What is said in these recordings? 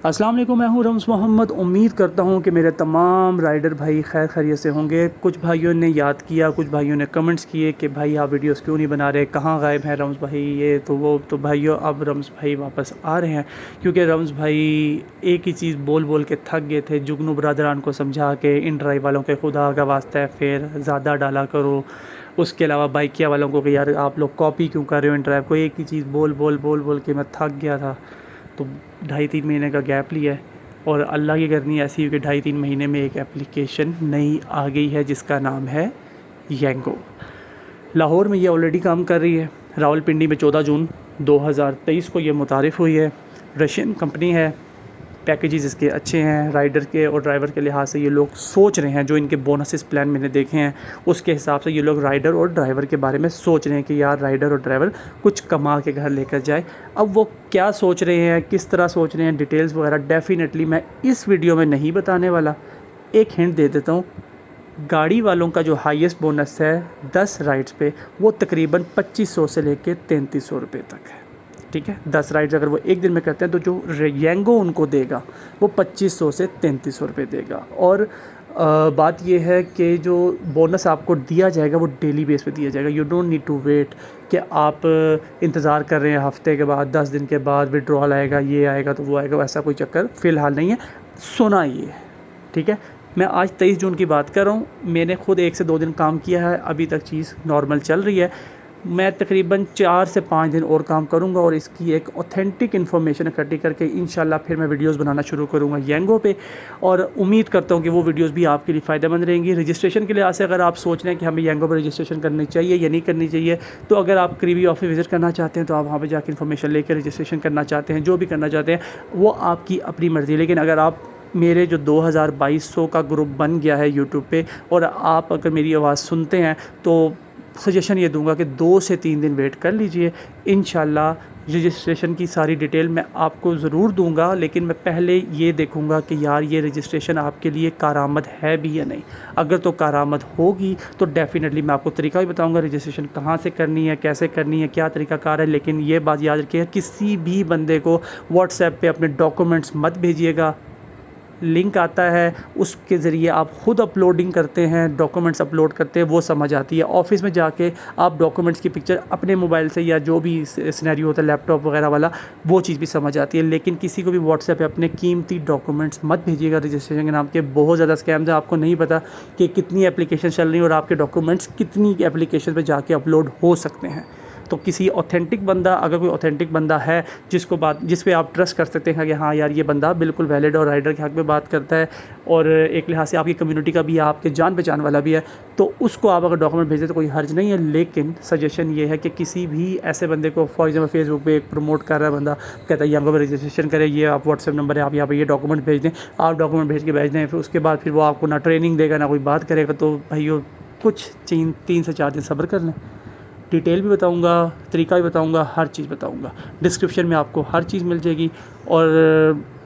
السلام علیکم، میں ہوں رمز محمد۔ امید کرتا ہوں کہ میرے تمام رائڈر بھائی خیر خیریت سے ہوں گے۔ کچھ بھائیوں نے یاد کیا، کچھ بھائیوں نے کمنٹس کیے کہ بھائی آپ ویڈیوز کیوں نہیں بنا رہے، کہاں غائب ہیں رمز بھائی، یہ تو وہ تو بھائیوں اب رمز بھائی واپس آ رہے ہیں، کیونکہ رمز بھائی ایک ہی چیز بول بول کے تھک گئے تھے، جگنو برادران کو سمجھا کہ ان ڈرائیو والوں کے خدا کا واسطہ ہے پھر زیادہ ڈالا کرو، اس کے علاوہ بائکیا والوں کو کہ یار آپ لوگ کاپی کیوں کر رہے ہو ان ڈرائیو کو، ایک ہی چیز بول بول بول بول کے میں تھک گیا تھا، تو 2.5-3 مہینے کا گیپ لیا ہے۔ اور اللہ کی کرنی ایسی ہوئی کہ 2.5-3 مہینے میں ایک اپلیکیشن نئی آ گئی ہے جس کا نام ہے ینگو۔ لاہور میں یہ آلریڈی کام کر رہی ہے، راولپنڈی میں 14 جون 2023 کو یہ متعارف ہوئی ہے۔ رشین کمپنی ہے، پیکیجز اس کے اچھے ہیں، رائڈر کے اور ڈرائیور کے لحاظ سے یہ لوگ سوچ رہے ہیں، جو ان کے بونسز پلان میں نے دیکھے ہیں اس کے حساب سے یہ لوگ رائڈر اور ڈرائیور کے بارے میں سوچ رہے ہیں کہ یار رائڈر اور ڈرائیور کچھ کما کے گھر لے کر جائے۔ اب وہ کیا سوچ رہے ہیں، کس طرح سوچ رہے ہیں، ڈیٹیلز وغیرہ ڈیفینیٹلی میں اس ویڈیو میں نہیں بتانے والا۔ ایک ہنٹ دے دیتا ہوں، گاڑی والوں کا جو ہائیسٹ بونس ہے 10 رائڈز پہ وہ تقریباً 2500 سے لے کے 3300 روپے تک ہے، ٹھیک ہے۔ 10 رائڈز اگر وہ ایک دن میں کرتے ہیں تو جو ینگو ان کو دے گا وہ 2500 سے 3300 روپے دے گا۔ اور بات یہ ہے کہ جو بونس آپ کو دیا جائے گا وہ ڈیلی بیس پہ دیا جائے گا، you don't need to wait کہ آپ انتظار کر رہے ہیں ہفتے کے بعد 10 دن کے بعد وڈرال آئے گا، یہ آئے گا تو وہ آئے گا، ایسا کوئی چکر فی الحال نہیں ہے۔ سنا یہ ہے، ٹھیک ہے۔ میں آج 23 جون کی بات کر رہا ہوں، میں نے خود 1 سے 2 دن کام کیا ہے، ابھی تک چیز نارمل چل رہی ہے۔ میں تقریباً 4 سے 5 دن اور کام کروں گا اور اس کی ایک اوتھینٹک انفارمیشن اکٹھی کر کے انشاءاللہ پھر میں ویڈیوز بنانا شروع کروں گا ینگو پہ، اور امید کرتا ہوں کہ وہ ویڈیوز بھی آپ کے لیے فائدہ مند رہیں گی۔ رجسٹریشن کے لحاظ سے اگر آپ سوچ رہے ہیں کہ ہمیں ینگو پہ رجسٹریشن کرنی چاہیے یا نہیں کرنی چاہیے، تو اگر آپ قریبی آفس وزٹ کرنا چاہتے ہیں تو آپ وہاں پہ جا کے انفارمیشن لے کے رجسٹریشن کرنا چاہتے ہیں، جو بھی کرنا چاہتے ہیں وہ آپ کی اپنی مرضی۔ لیکن اگر آپ میرے جو 2200 کا گروپ بن گیا ہے یوٹیوب پہ، اور آپ اگر میری آواز سنتے ہیں تو سجیشن یہ دوں گا کہ 2 سے 3 دن ویٹ کر لیجئے، انشاءاللہ رجسٹریشن کی ساری ڈیٹیل میں آپ کو ضرور دوں گا، لیکن میں پہلے یہ دیکھوں گا کہ یار یہ رجسٹریشن آپ کے لیے کارآمد ہے بھی یا نہیں۔ اگر تو کارآمد ہوگی تو ڈیفینیٹلی میں آپ کو طریقہ بھی بتاؤں گا رجسٹریشن کہاں سے کرنی ہے، کیسے کرنی ہے، کیا طریقہ کار ہے۔ لیکن یہ بات یاد رکھیے، کسی بھی بندے کو واٹس ایپ پہ اپنے ڈاکومنٹس مت بھیجیے گا، لنک آتا ہے اس کے ذریعے آپ خود اپلوڈنگ کرتے ہیں، ڈاکومنٹس اپلوڈ کرتے ہیں، وہ سمجھ آتی ہے۔ آفس میں جا کے آپ ڈاکومنٹس کی پکچر اپنے موبائل سے یا جو بھی سینیریو ہوتا ہے لیپ ٹاپ وغیرہ والا، وہ چیز بھی سمجھ آتی ہے۔ لیکن کسی کو بھی واٹس ایپ پہ اپنے قیمتی ڈاکومنٹس مت بھیجیے گا رجسٹریشن کے نام کے، بہت زیادہ اسکیمز ہیں، آپ کو نہیں پتہ کہ کتنی اپلیکیشن چل رہی ہیں اور آپ کے ڈاکومنٹس کتنی اپلیکیشن پہ جا کے اپلوڈ ہو سکتے ہیں۔ تو کسی اوتھینٹک بندہ، اگر کوئی اوتھینٹک بندہ ہے جس پہ آپ ٹرسٹ کر سکتے ہیں کہ ہاں یار یہ بندہ بالکل ویلڈ اور رائڈر کے حق میں بات کرتا ہے اور ایک لحاظ سے آپ کی کمیونٹی کا بھی ہے، آپ کے جان پہچان والا بھی ہے، تو اس کو آپ اگر ڈاکومنٹ بھیجیں تو کوئی حرج نہیں ہے۔ لیکن سجیشن یہ ہے کہ کسی بھی ایسے بندے کو، فار ایگزامپل فیس بک پہ ایک پروموٹ کر رہا ہے بندہ، کہتا ہے ینگو میں رجسٹریشن کرے، یہ آپ واٹس ایپ نمبر ہے، آپ یہاں پہ یہ ڈاکومنٹ بھیج دیں، آپ ڈاکومنٹ بھیج دیں، پھر اس کے بعد پھر وہ آپ کو نہ ٹریننگ دے گا نہ کوئی بات کرے گا، تو بھائیو کچھ 3 سے 4 دن صبر کر لیں۔ ڈیٹیل بھی بتاؤں گا، طریقہ بھی بتاؤں گا، ہر چیز بتاؤں گا، ڈسکرپشن میں آپ کو ہر چیز مل جائے گی۔ اور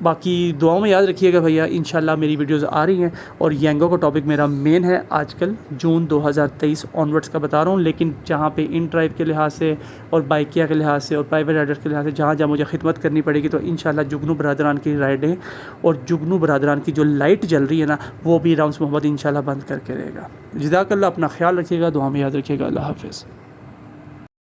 باقی دعاؤں میں یاد رکھیے گا بھیا، انشاءاللہ میری ویڈیوز آ رہی ہیں، اور ینگو کا ٹاپک میرا مین ہے آج کل، جون 2023 آنورڈس کا بتا رہا ہوں۔ لیکن جہاں پہ ان ڈرائیو کے لحاظ سے اور بائکیا کے لحاظ سے اور پرائیویٹ رائڈر کے لحاظ سے جہاں جہاں مجھے خدمت کرنی پڑے گی، تو انشاءاللہ جگنو برادران کی رائڈیں اور جگنو برادران کی جو لائٹ جل رہی ہے نا، وہ بھی رمز محمد انشاءاللہ بند کر کے رہے گا۔ جزاک اللہ، اپنا خیال رکھیے گا، دعا میں یاد رکھیے گا، اللہ حافظ۔